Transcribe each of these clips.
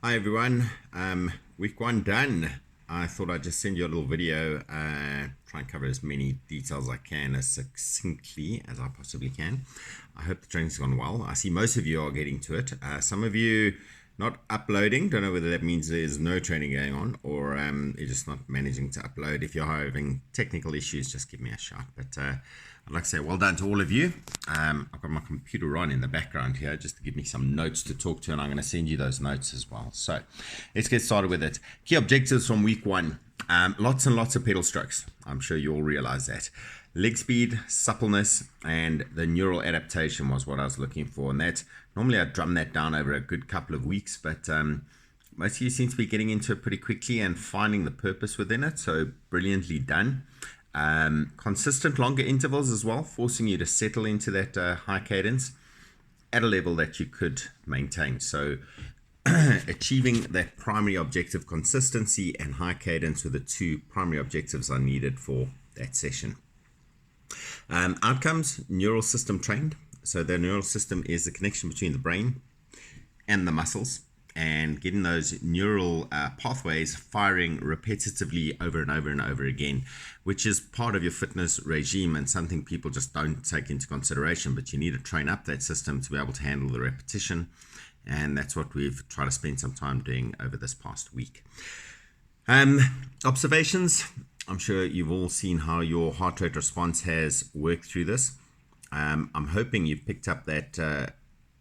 Hi everyone, week one done. I thought I'd just send you a little video, try and cover as many details as I can, as succinctly as I possibly can. I hope the training's gone well. I see most of you are getting to it. Some of you not uploading, don't know whether that means there's no training going on or you're just not managing to upload. If you're having technical issues, just give me a shout. But I'd like to say well done to all of you. I've got my computer on in the background here just to give me some notes to talk to, and I'm going to send you those notes as well. So let's get started with it. Key objectives from week one. Lots and lots of pedal strokes. I'm sure you all realize that. Leg speed, suppleness, and the neural adaptation was what I was looking for. And that normally I drum that down over a good couple of weeks, but most of you seem to be getting into it pretty quickly and finding the purpose within it. So brilliantly done. Consistent longer intervals as well, forcing you to settle into that high cadence at a level that you could maintain. So achieving that primary objective, consistency and high cadence, were the two primary objectives I needed for that session. Outcomes: neural system trained. So the neural system is the connection between the brain and the muscles, and getting those neural pathways firing repetitively over and over and over again, which is part of your fitness regime and something people just don't take into consideration. But you need to train up that system to be able to handle the repetition, and that's what we've tried to spend some time doing over this past week. Observations. I'm sure you've all seen how your heart rate response has worked through this. I'm hoping you've picked up that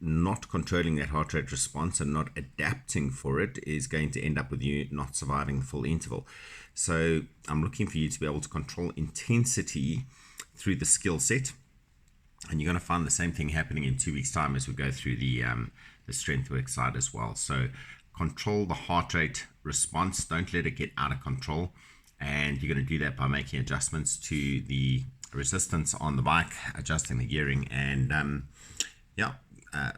not controlling that heart rate response and not adapting for it is going to end up with you not surviving full interval. So I'm looking for you to be able to control intensity through the skill set. And you're going to find the same thing happening in 2 weeks' time as we go through the strength work side as well. So control the heart rate response. Don't let it get out of control. And you're going to do that by making adjustments to the resistance on the bike, adjusting the gearing, and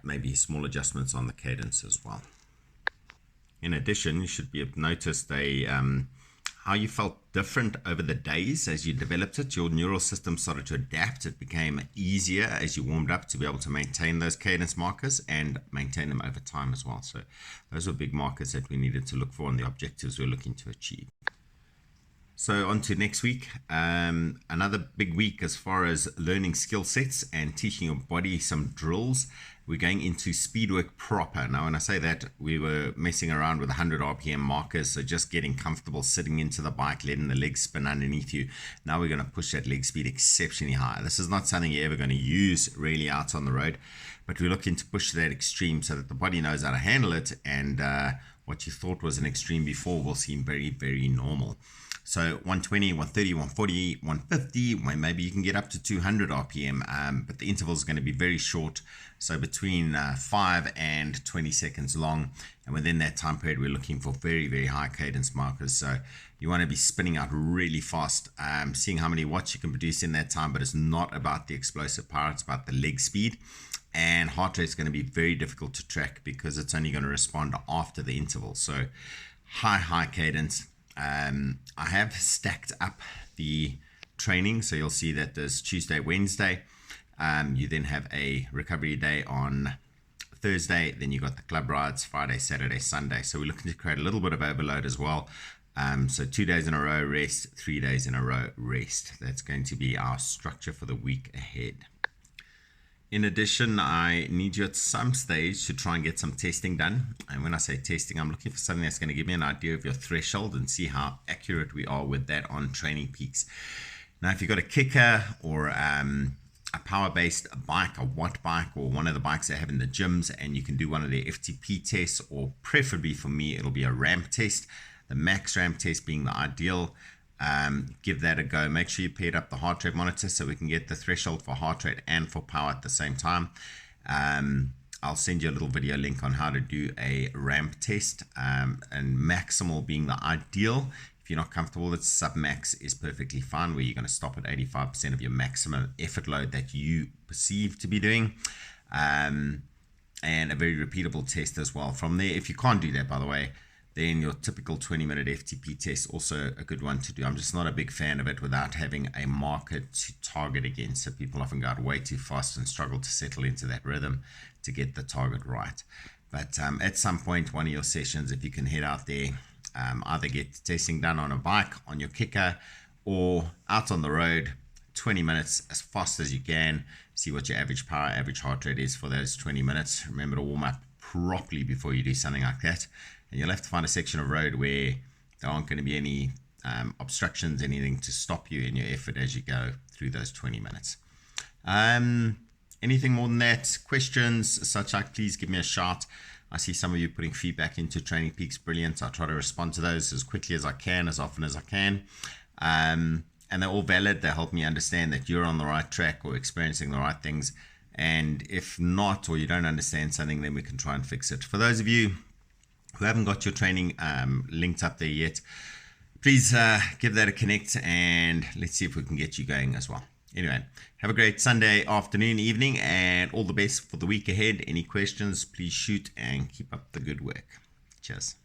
maybe small adjustments on the cadence as well. In addition, you should be noticed how you felt different over the days as you developed it. Your neural system started to adapt. It became easier as you warmed up to be able to maintain those cadence markers and maintain them over time as well. So those were big markers that we needed to look for and the objectives we're looking to achieve. So on to next week, another big week as far as learning skill sets and teaching your body some drills. We're going into speed work proper. Now, when I say that, we were messing around with 100 RPM markers, so just getting comfortable sitting into the bike, letting the legs spin underneath you. Now we're going to push that leg speed exceptionally high. This is not something you're ever going to use really out on the road, but we're looking to push that extreme so that the body knows how to handle it, and what you thought was an extreme before will seem very, very normal. So 120, 130, 140, 150, maybe you can get up to 200 RPM, but the interval is going to be very short, so between 5 and 20 seconds long. And within that time period, we're looking for very, very high cadence markers. So you want to be spinning out really fast, seeing how many watts you can produce in that time, but it's not about the explosive power, it's about the leg speed. And heart rate is going to be very difficult to track because it's only going to respond after the interval. So high cadence. I have stacked up the training, so you'll see that there's Tuesday, Wednesday. You then have a recovery day on Thursday. Then you got the club rides Friday, Saturday, Sunday. So we're looking to create a little bit of overload as well. So 2 days in a row rest, 3 days in a row rest. That's going to be our structure for the week ahead. In addition, I need you at some stage to try and get some testing done. And when I say testing, I'm looking for something that's going to give me an idea of your threshold and see how accurate we are with that on training peaks. Now, if you've got a kicker or a power-based bike, a watt bike, or one of the bikes they have in the gyms, and you can do one of their FTP tests, or preferably for me, it'll be a ramp test, the max ramp test being the ideal. Give that a go. Make sure you paired up the heart rate monitor so we can get the threshold for heart rate and for power at the same time. I'll send you a little video link on how to do a ramp test, and maximal being the ideal. If you're not comfortable with sub-max is perfectly fine, where you're going to stop at 85% of your maximum effort load that you perceive to be doing. And a very repeatable test as well. From there, if you can't do that, by the way, then your typical 20-minute FTP test, also a good one to do. I'm just not a big fan of it without having a marker to target against. So people often go out way too fast and struggle to settle into that rhythm to get the target right. But at some point, one of your sessions, if you can head out there, either get testing done on a bike, on your kicker, or out on the road, 20 minutes as fast as you can. See what your average power, average heart rate is for those 20 minutes. Remember to warm up properly before you do something like that. And you'll have to find a section of road where there aren't going to be any obstructions, anything to stop you in your effort as you go through those 20 minutes. Anything more than that, questions, such like, please give me a shout. I see some of you putting feedback into Training Peaks. Brilliant. I'll try to respond to those as quickly as I can, as often as I can. And they're all valid. They help me understand that you're on the right track or experiencing the right things. And if not, or you don't understand something, then we can try and fix it. For those of you who haven't got your training linked up there yet, please give that a connect, and let's see if we can get you going as well. Anyway, have a great Sunday afternoon, evening, and all the best for the week ahead. Any questions, please shoot, and keep up the good work. Cheers.